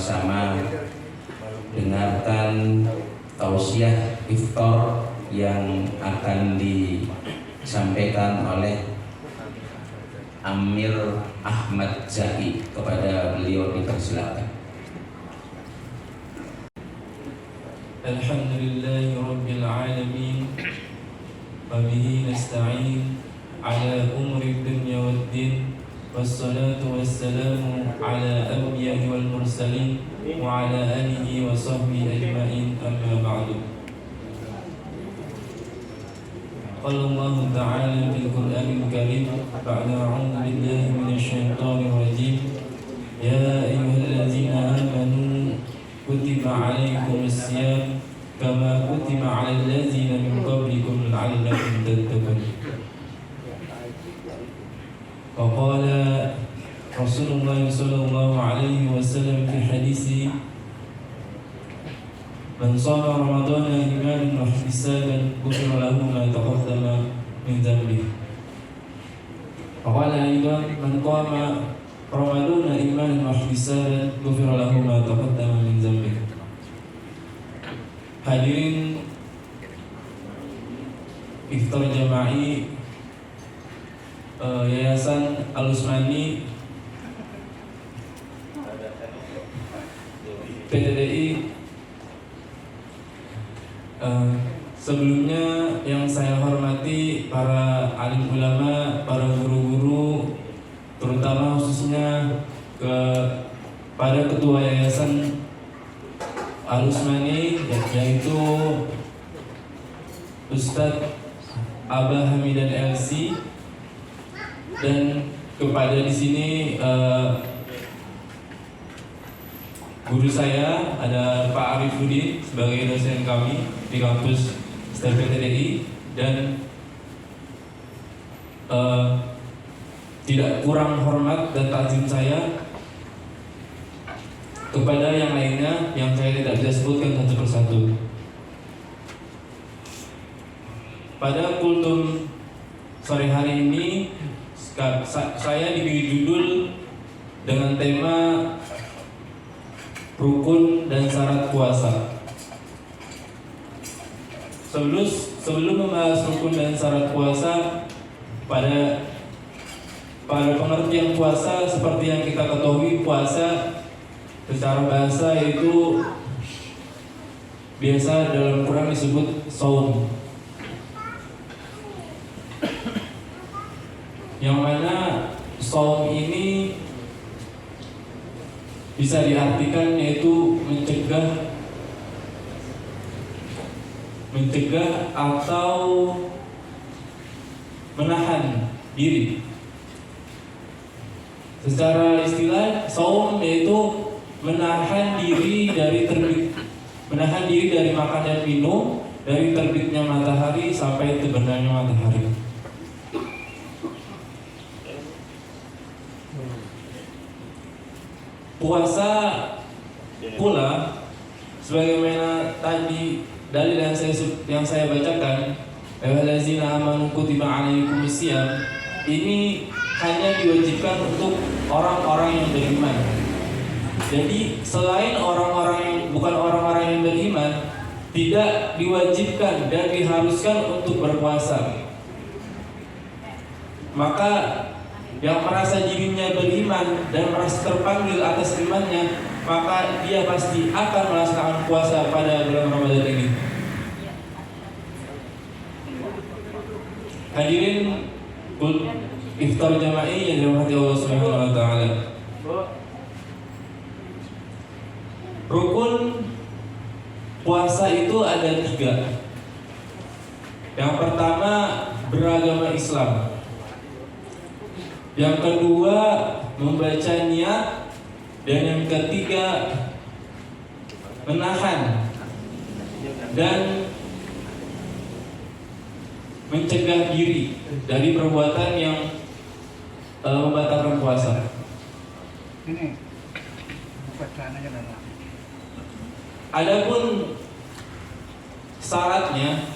bersama-sama dengarkan tausiah iftar yang akan disampaikan oleh Amir Ahmad Zaki. Kepada beliau dipersilakan. Alhamdulillahi Rabbil Alamin, wa bihi nasta'in ala umri dunya waddin, wassalatu wassalamu ala anbiya'i wal mursalin wa ala alihi wa sahbihi ajma'in, amma ba'du. Qala Allah Ta'ala fil Qur'anil Karim ba'da a'udzu billahi minasy syaithanir rajim, ya ayyuhallazina amanu kutiba alaikumus siyam kama kutiba alal ladzina min qablikum la'allakum tattaqun. Wa qala Rasulullah sallallahu alaihi wasallam fi hadisi, man shama ramadhana imanan wa ihtisaban ghufira lahu ma taqaddama min dhanbihi. Wa qala aidan, man qama Ramadhana imanan wa ihtisaban ghufira lahu ma taqaddama min dhanbihi. Hadirin iftar jama'i Yayasan Al-Usmani PTDI, sebelumnya yang saya hormati para alim ulama, para guru-guru, terutama khususnya kepada Ketua Yayasan Al-Usmani, yaitu Ustadz Abah Hamidan LC, dan kepada di sini guru saya ada Pak Arifuddin sebagai dosen kami di kampus STPTDI, dan tidak kurang hormat dan takzim saya kepada yang lainnya yang saya tidak bisa sebutkan satu persatu. Pada kultum sore hari ini saya diberi judul dengan tema rukun dan syarat puasa. Sebelum membahas rukun dan syarat puasa, pada pengertian puasa seperti yang kita ketahui, puasa secara bahasa itu biasa dalam Quran disebut shaum, yang mana shaum ini bisa diartikan yaitu mencegah atau menahan diri. Secara istilah, shaum yaitu menahan diri dari makan dan minum dari terbitnya matahari sampai terbenamnya matahari. Puasa pula, sebagaimana tadi dalil yang saya bacakan, ayyuhallazina amanu kutiba alaikumus syiyam, ini hanya diwajibkan untuk orang-orang yang beriman. Jadi selain bukan orang-orang yang beriman, tidak diwajibkan dan diharuskan untuk berpuasa. Maka yang merasa dirinya beriman dan merasa terpanggil atas imannya, maka dia pasti akan melaksanakan puasa pada bulan Ramadan ini. Hadirin iftar jama'i yang dirahmati Allah Subhanahu wa taala. Rukun puasa itu ada 3. Yang pertama, beragama Islam. Yang kedua, membaca niat. Dan yang ketiga, menahan dan mencegah diri dari perbuatan yang membatalkan puasa. Adapun syaratnya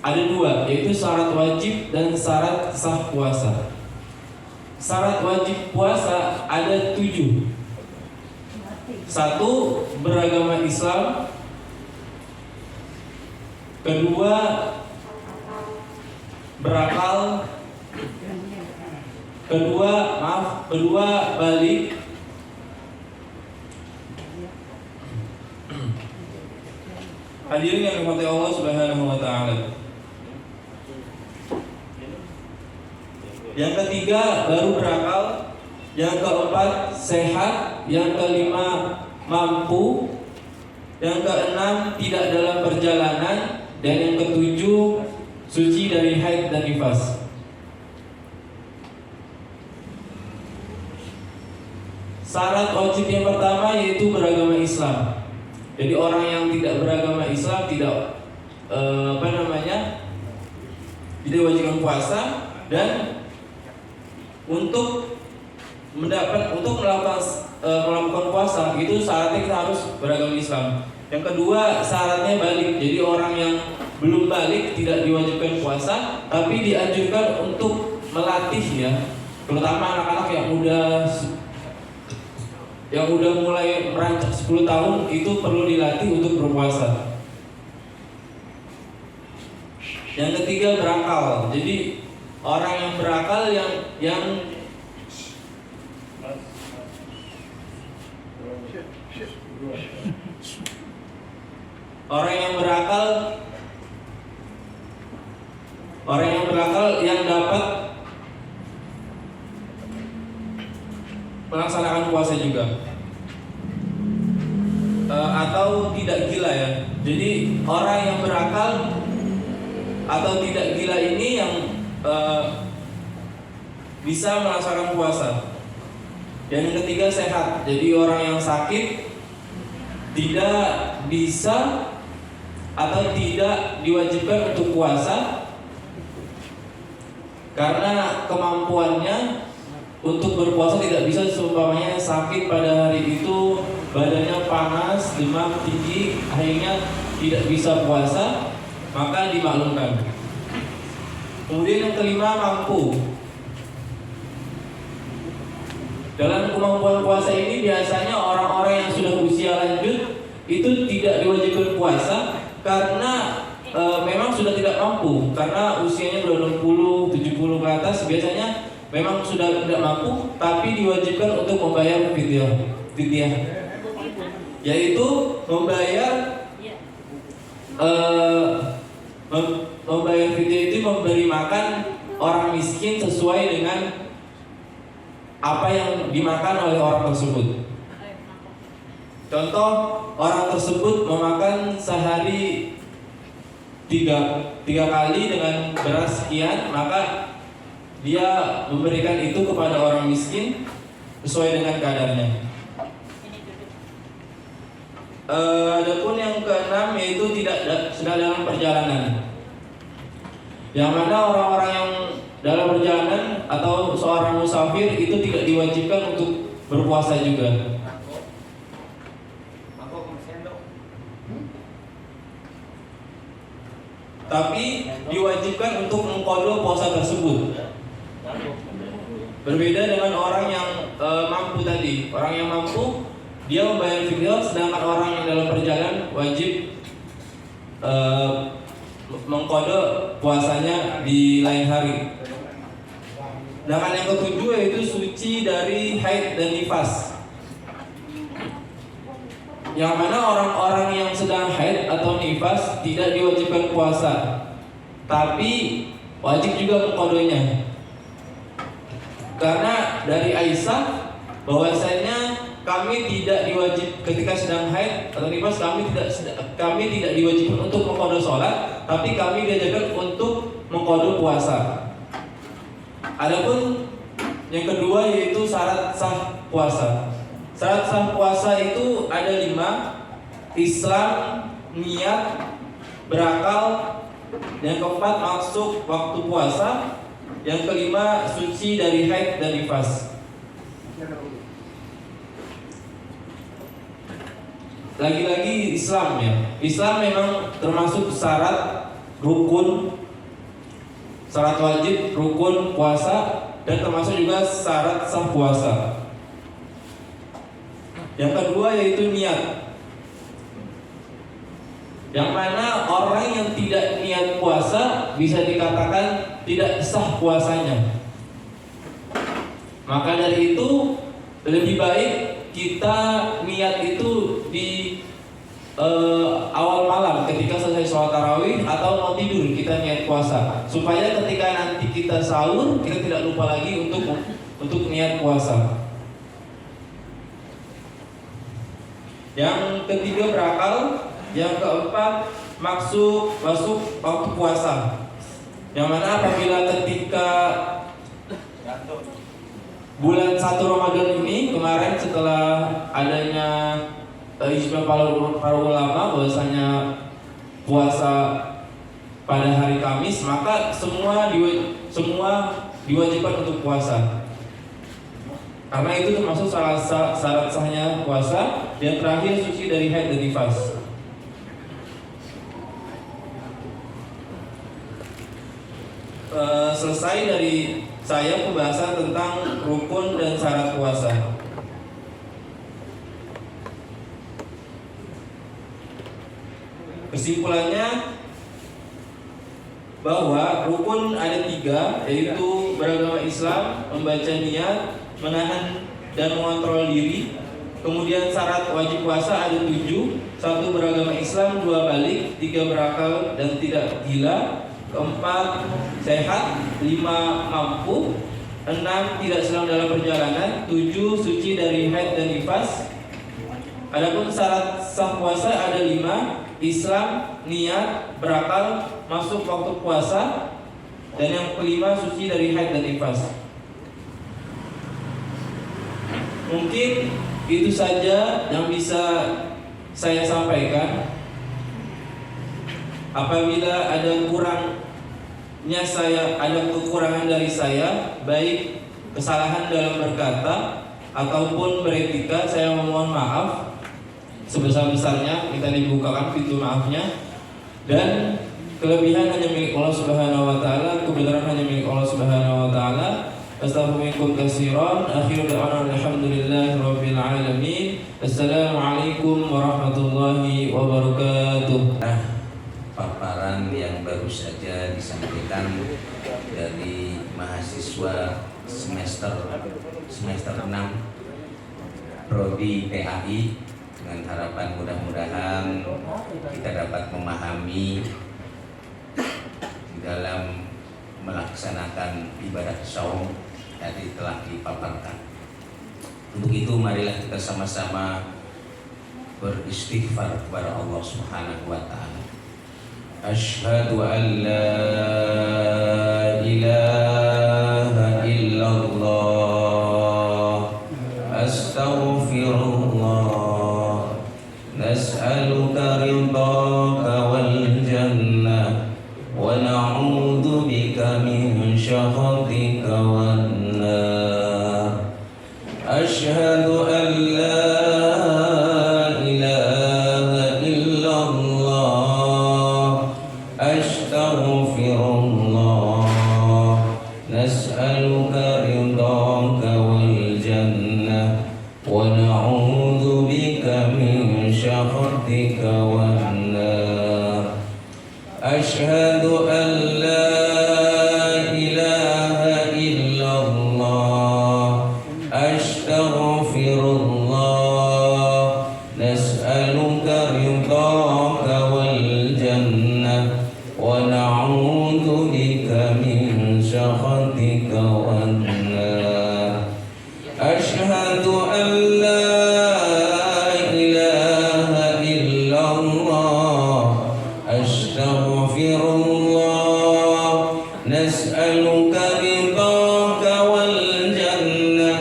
ada 2, yaitu syarat wajib dan syarat sah puasa. Syarat wajib puasa ada 7. Satu, beragama Islam. Kedua, berakal. Kedua, balik. Hadirin yang dirahmati Allah Subhanahu wa taala. Yang ketiga, baru berakal. Yang keempat, sehat. Yang kelima, mampu. Yang keenam, tidak dalam perjalanan. Dan yang ketujuh, suci dari haid dan nifas. Syarat wajib yang pertama yaitu beragama Islam. Jadi orang yang tidak beragama Islam tidak tidak wajibkan puasa, dan untuk melakukan puasa itu syaratnya kita harus beragama Islam. Yang kedua, syaratnya balik. Jadi orang yang belum balik tidak diwajibkan puasa, tapi dianjurkan untuk melatih ya, terutama anak-anak yang udah mulai merancak 10 tahun itu perlu dilatih untuk berpuasa. Yang ketiga, berakal. Jadi orang yang berakal yang dapat melaksanakan puasa juga, atau tidak gila ya. Jadi orang yang berakal atau tidak gila ini yang bisa melaksanakan puasa. Yang ketiga, sehat. Jadi orang yang sakit tidak bisa atau tidak diwajibkan untuk puasa karena kemampuannya untuk berpuasa tidak bisa. Seumpamanya sakit pada hari itu, badannya panas, demam tinggi, akhirnya tidak bisa puasa, maka dimaklumkan. Kemudian yang kelima, mampu. Dalam kemampuan puasa ini biasanya orang-orang yang sudah usia lanjut itu tidak diwajibkan puasa karena memang sudah tidak mampu, karena usianya sudah 60, 70 ke atas, biasanya memang sudah tidak mampu, tapi diwajibkan untuk membayar fidyah, yaitu membayar fidyah itu memberi makan orang miskin sesuai dengan apa yang dimakan oleh orang tersebut. Contoh, orang tersebut memakan sehari tiga kali dengan beras sekian, maka dia memberikan itu kepada orang miskin sesuai dengan kadarnya. Adapun yang keenam yaitu tidak sedang dalam perjalanan, yang mana orang-orang yang dalam perjalanan atau seorang musafir itu tidak diwajibkan untuk berpuasa juga. Tapi diwajibkan untuk mengqadha puasa tersebut. Berbeda dengan orang yang mampu tadi. Orang yang mampu dia membayar fidyah, sedangkan orang yang dalam perjalanan wajib mengqadha puasanya di lain hari. Sedangkan yang ketujuh yaitu suci dari haid dan nifas, yang mana orang-orang yang sedang haid atau nifas tidak diwajibkan puasa, tapi wajib juga mengqadhanya. Karena dari Aisyah bahwasanya kami tidak diwajib ketika sedang haid atau nifas, kami tidak diwajibkan untuk mengqadha sholat, tapi kami diajarkan untuk mengqadha puasa. Adapun yang kedua yaitu syarat sah puasa. Syarat sah puasa itu ada 5: Islam, niat, berakal. Yang keempat, masuk waktu puasa. Yang kelima, suci dari haid dan nifas. Lagi-lagi Islam ya. Islam memang termasuk syarat rukun, syarat wajib rukun puasa, dan termasuk juga syarat sah puasa. Yang kedua yaitu niat. Yang mana orang yang tidak niat puasa bisa dikatakan tidak sah puasanya. Maka dari itu lebih baik kita niat itu di awal malam ketika selesai sholat tarawih atau mau tidur kita niat puasa, supaya ketika nanti kita sahur kita tidak lupa lagi untuk niat puasa. Yang ketiga berakal. Yang keempat masuk waktu puasa. Yang mana apabila ketika bulan 1 Ramadan ini kemarin setelah adanya ijma para ulama bahwasanya puasa pada hari Kamis, maka semua diwajibkan untuk puasa. Karena itu termasuk salah syarat sahnya puasa. Yang terakhir suci dari haid dan nifas. Selesai dari saya pembahasan tentang rukun dan syarat puasa. Kesimpulannya bahwa rukun ada 3, yaitu beragama Islam, membaca niat, menahan dan mengontrol diri. Kemudian syarat wajib puasa ada 7. 1 beragama Islam, 2 balik, 3 berakal dan tidak gila, 4 sehat, 5 mampu, 6 tidak sedang dalam perjalanan, 7 suci dari haid dan nifas. Adapun syarat sah puasa ada 5: Islam, niat, berakal, masuk waktu puasa, dan yang kelima suci dari haid dan nifas. Mungkin itu saja yang bisa saya sampaikan. Apabila ada kekurangan dari saya, baik kesalahan dalam berkata ataupun beretika, saya memohon maaf sebesar-besarnya. Kita dibukakan pintu maafnya. Dan kelebihan hanya milik Allah Subhanahu wa taala, kebenaran hanya milik Allah Subhanahu wa taala. Astaghfirullahaladzim katsiran. Akhiru da'wana alhamdulillahi rabbil alamin. Assalamualaikum warahmatullahi wabarakatuh. Paparan yang baru saja disampaikan dari mahasiswa semester 6 Prodi PAI, dengan harapan mudah-mudahan kita dapat memahami di dalam melaksanakan ibadah saum tadi telah dipaparkan. Untuk itu marilah kita sama-sama beristighfar kepada Allah Subhanahu wa taala. Asyhadu an la ilaha illallah, astaghfirullah, nas'aluka ridhaka wal jannah wa na'udzu bika min syakhatika wan nar. Asyhadu an la أشهد أن لا إله إلا الله أستغفر الله نسألك رضاك والجنة ونعوذ بك من سخطك والنار أشهد أن لا إله إلا الله أستغفر الله نسألك رضاك والجنة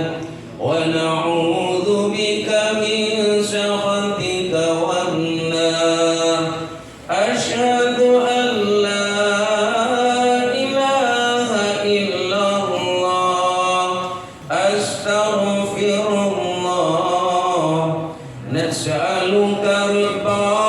ونعوذ بك من سخطك والنار أشهد أن لا إله إلا الله أستغفر الله نسألك رضاك